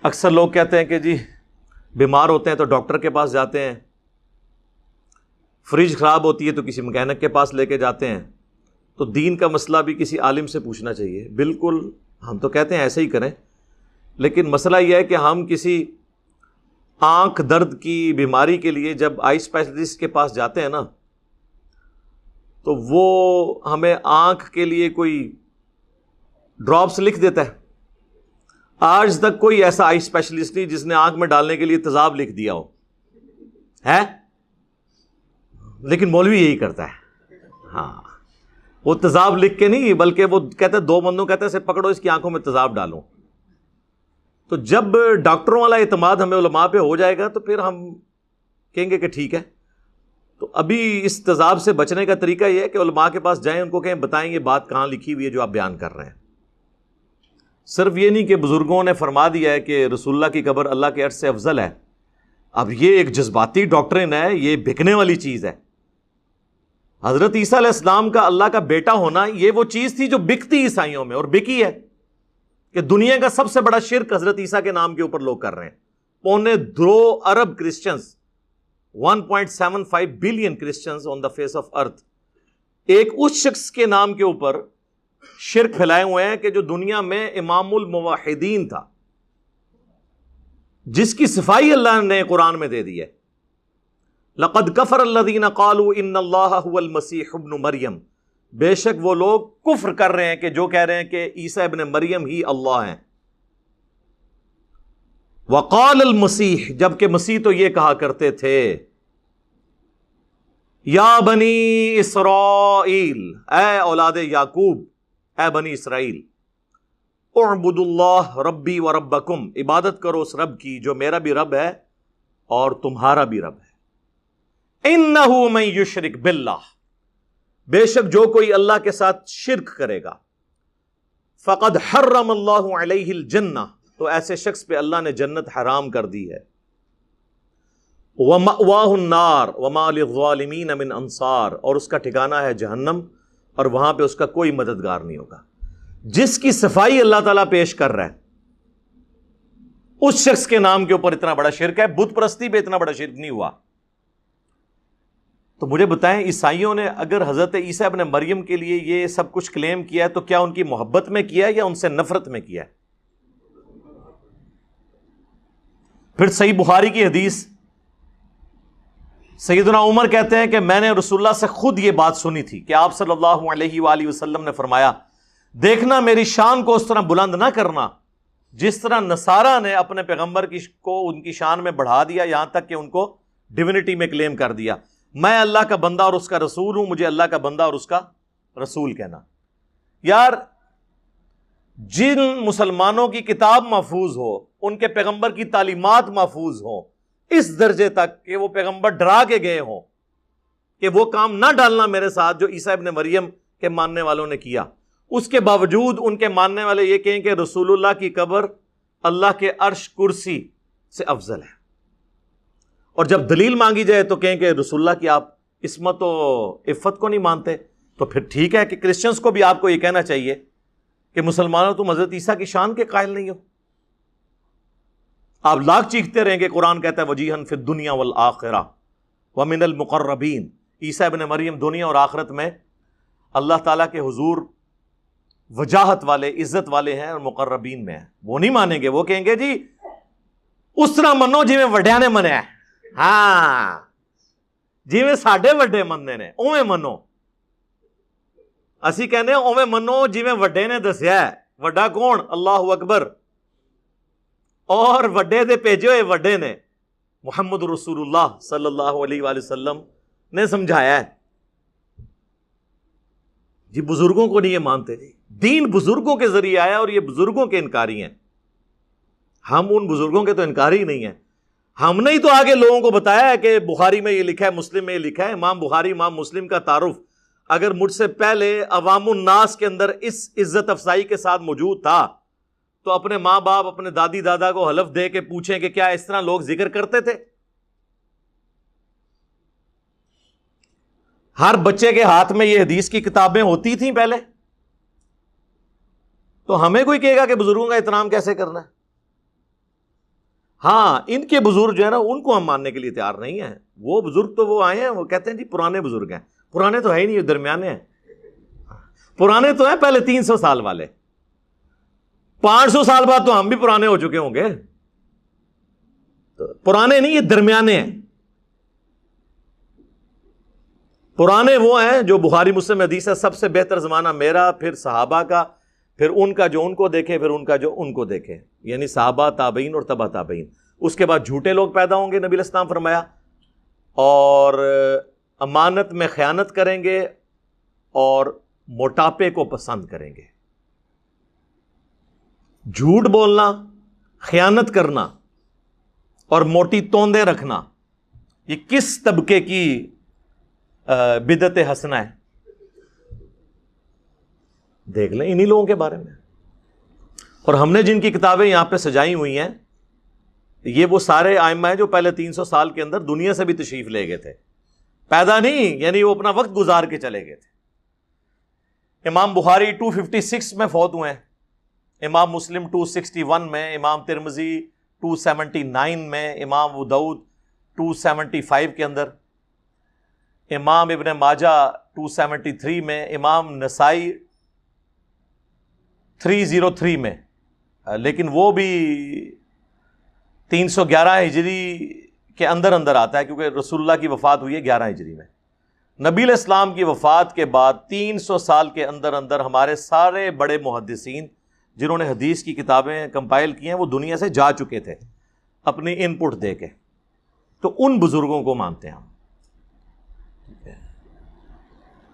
اکثر لوگ کہتے ہیں کہ جی بیمار ہوتے ہیں تو ڈاکٹر کے پاس جاتے ہیں، فریج خراب ہوتی ہے تو کسی مکینک کے پاس لے کے جاتے ہیں، تو دین کا مسئلہ بھی کسی عالم سے پوچھنا چاہیے۔ بالکل، ہم تو کہتے ہیں ایسے ہی کریں، لیکن مسئلہ یہ ہے کہ ہم کسی آنکھ درد کی بیماری کے لیے جب آئی اسپیشلسٹ کے پاس جاتے ہیں نا، تو وہ ہمیں آنکھ کے لیے کوئی ڈراپس لکھ دیتا ہے۔ آج تک کوئی ایسا آئی اسپیشلسٹ نہیں جس نے آنکھ میں ڈالنے کے لیے تیزاب لکھ دیا ہو ہے، لیکن مولوی یہی کرتا ہے۔ ہاں، وہ تیزاب لکھ کے نہیں، بلکہ وہ کہتے ہیں دو بندوں کہتے ہیں اسے پکڑو، اس کی آنکھوں میں تیزاب ڈالو۔ تو جب ڈاکٹروں والا اعتماد ہمیں علماء پہ ہو جائے گا تو پھر ہم کہیں گے کہ ٹھیک ہے۔ تو ابھی اس تیزاب سے بچنے کا طریقہ یہ ہے کہ علماء کے پاس جائیں، ان کو کہیں بتائیں یہ بات کہاں لکھی ہوئی ہے جو آپ بیان کر رہے ہیں۔ صرف یہ نہیں کہ بزرگوں نے فرما دیا ہے کہ رسول اللہ کی قبر اللہ کے عرش سے افضل ہے، اب یہ ایک جذباتی ڈاکٹرن ہے، یہ بکنے والی چیز ہے۔ حضرت عیسیٰ علیہ السلام کا اللہ کا بیٹا ہونا یہ وہ چیز تھی جو بکتی عیسائیوں میں، اور بکی ہے کہ دنیا کا سب سے بڑا شرک حضرت عیسیٰ کے نام کے اوپر لوگ کر رہے ہیں۔ 2.25 ارب Christians, 1.75 billion Christians on the face of earth, ایک اس شخص کے نام کے اوپر شرک پھیلائے ہوئے ہیں کہ جو دنیا میں امام الموحدین تھا، جس کی صفائی اللہ نے قرآن میں دے دی ہے۔ لقد کفر الذین قالوا ان اللہ هو المسیح ابن مریم، بے شک وہ لوگ کفر کر رہے ہیں کہ جو کہہ رہے ہیں کہ عیسیٰ ابن مریم ہی اللہ ہیں۔ وقال المسیح، جبکہ مسیح تو یہ کہا کرتے تھے، یا بنی اسرائیل، اے اولاد یعقوب، اے بنی اسرائیل، اعبدوا اللہ ربی و ربکم، عبادت کرو اس رب کی جو میرا بھی رب ہے اور تمہارا بھی رب ہے۔ انہ من یشرک باللہ، بے شک جو کوئی اللہ کے ساتھ شرک کرے گا، فقد حرم اللہ علیہ الجنہ، تو ایسے شخص پہ اللہ نے جنت حرام کر دی ہے۔ وَمَأْوَاهُ النَّارُ وَمَا لِلظَّالِمِينَ مِنْ أَنصَارٍ، اور اس کا ٹھکانہ ہے جہنم، اور وہاں پہ اس کا کوئی مددگار نہیں ہوگا۔ جس کی صفائی اللہ تعالیٰ پیش کر رہا ہے اس شخص کے نام کے اوپر اتنا بڑا شرک ہے، بت پرستی پہ اتنا بڑا شرک نہیں ہوا۔ تو مجھے بتائیں، عیسائیوں نے اگر حضرت عیسیٰ ابن مریم کے لیے یہ سب کچھ کلیم کیا ہے تو کیا ان کی محبت میں کیا ہے یا ان سے نفرت میں کیا ہے؟ پھر صحیح بخاری کی حدیث، سیدنا عمر کہتے ہیں کہ میں نے رسول اللہ سے خود یہ بات سنی تھی کہ آپ صلی اللہ علیہ وآلہ وسلم نے فرمایا، دیکھنا میری شان کو اس طرح بلند نہ کرنا جس طرح نصارہ نے اپنے پیغمبر کو ان کی شان میں بڑھا دیا، یہاں تک کہ ان کو ڈیونٹی میں کلیم کر دیا۔ میں اللہ کا بندہ اور اس کا رسول ہوں، مجھے اللہ کا بندہ اور اس کا رسول کہنا۔ یار، جن مسلمانوں کی کتاب محفوظ ہو، ان کے پیغمبر کی تعلیمات محفوظ ہوں اس درجے تک کہ وہ پیغمبر ڈرا کے گئے ہوں کہ وہ کام نہ ڈالنا میرے ساتھ جو عیسیٰ ابن مریم کے ماننے والوں نے کیا، اس کے باوجود ان کے ماننے والے یہ کہیں کہ رسول اللہ کی قبر اللہ کے عرش کرسی سے افضل ہے، اور جب دلیل مانگی جائے تو کہیں کہ رسول اللہ کی آپ عصمت و عفت کو نہیں مانتے۔ تو پھر ٹھیک ہے کہ کرسچنز کو بھی آپ کو یہ کہنا چاہیے کہ مسلمانوں تم حضرت عیسیٰ کی شان کے قائل نہیں ہو۔ آپ لاکھ چیختے رہیں گے، قرآن کہتا ہے وجیہن فی الدنیا والآخرہ ومن المقربین، عیسیٰ ابن مریم دنیا اور آخرت میں اللہ تعالیٰ کے حضور وجاہت والے، عزت والے ہیں اور مقربین میں ہیں۔ وہ نہیں مانیں گے، وہ کہیں گے جی اس طرح منو جی میں وڈیاں نے منیا ہے، ہاں جی میں ساڈے وڈے مننے نے اوویں منو۔ اسی کہنے اوویں منو جی میں وڈے نے دسیا ہے۔ وڈا کون؟ اللہ اکبر، اور وڈے دے بھیجے ہوئے وڈے نے محمد رسول اللہ صلی اللہ علیہ وآلہ وسلم نے سمجھایا ہے۔ جی بزرگوں کو نہیں یہ مانتے، دین بزرگوں کے ذریعے آیا اور یہ بزرگوں کے انکاری ہیں، ہم ان بزرگوں کے تو انکاری ہی نہیں ہیں۔ ہم نے ہی تو آگے لوگوں کو بتایا ہے کہ بخاری میں یہ لکھا ہے، مسلم میں یہ لکھا ہے۔ امام بخاری، امام مسلم کا تعارف اگر مجھ سے پہلے عوام الناس کے اندر اس عزت افزائی کے ساتھ موجود تھا تو اپنے ماں باپ، اپنے دادی دادا کو حلف دے کے پوچھیں کہ کیا اس طرح لوگ ذکر کرتے تھے؟ ہر بچے کے ہاتھ میں یہ حدیث کی کتابیں ہوتی تھیں پہلے، تو ہمیں کوئی کہے گا کہ بزرگوں کا احترام کیسے کرنا ہے؟ ہاں ان کے بزرگ جو ہے نا ان کو ہم ماننے کے لیے تیار نہیں ہیں. وہ بزرگ تو وہ آئے ہیں، وہ کہتے ہیں جی پرانے بزرگ ہیں. پرانے تو ہے ہی نہیں، درمیانے ہیں. پرانے تو ہیں پہلے 300 سال والے، 500 سال بعد تو ہم بھی پرانے ہو چکے ہوں گے. تو پرانے نہیں، یہ درمیانے ہیں. پرانے وہ ہیں جو بخاری مسلم حدیث ہے سب سے بہتر زمانہ میرا، پھر صحابہ کا، پھر ان کا جو ان کو دیکھے، پھر ان کا جو ان کو دیکھے، یعنی صحابہ، تابعین اور تبع تابعین. اس کے بعد جھوٹے لوگ پیدا ہوں گے، نبی علیہ السلام فرمایا، اور امانت میں خیانت کریں گے اور موٹاپے کو پسند کریں گے. جھوٹ بولنا، خیانت کرنا اور موٹی توندے رکھنا، یہ کس طبقے کی بدعت حسنہ ہے؟ دیکھ لیں انہی لوگوں کے بارے میں. اور ہم نے جن کی کتابیں یہاں پہ سجائی ہوئی ہیں، یہ وہ سارے ائمہ ہیں جو پہلے 300 سال کے اندر دنیا سے بھی تشریف لے گئے تھے. پیدا نہیں، یعنی وہ اپنا وقت گزار کے چلے گئے تھے. امام بخاری 256 میں فوت ہوئے ہیں، امام مسلم 261 میں، امام ترمذی 279 میں، امام ابو داؤد 275 کے اندر، امام ابن ماجہ 273 میں، امام نسائی 303 میں. لیکن وہ بھی 311 ہجری کے اندر آتا ہے، کیونکہ رسول اللہ کی وفات ہوئی ہے 11 ہجری میں. نبی علیہ السلام کی وفات کے بعد 300 سال کے اندر ہمارے سارے بڑے محدثین جنہوں نے حدیث کی کتابیں کمپائل کی ہیں وہ دنیا سے جا چکے تھے اپنی ان پٹ دے کے. تو ان بزرگوں کو مانتے ہیں ہم.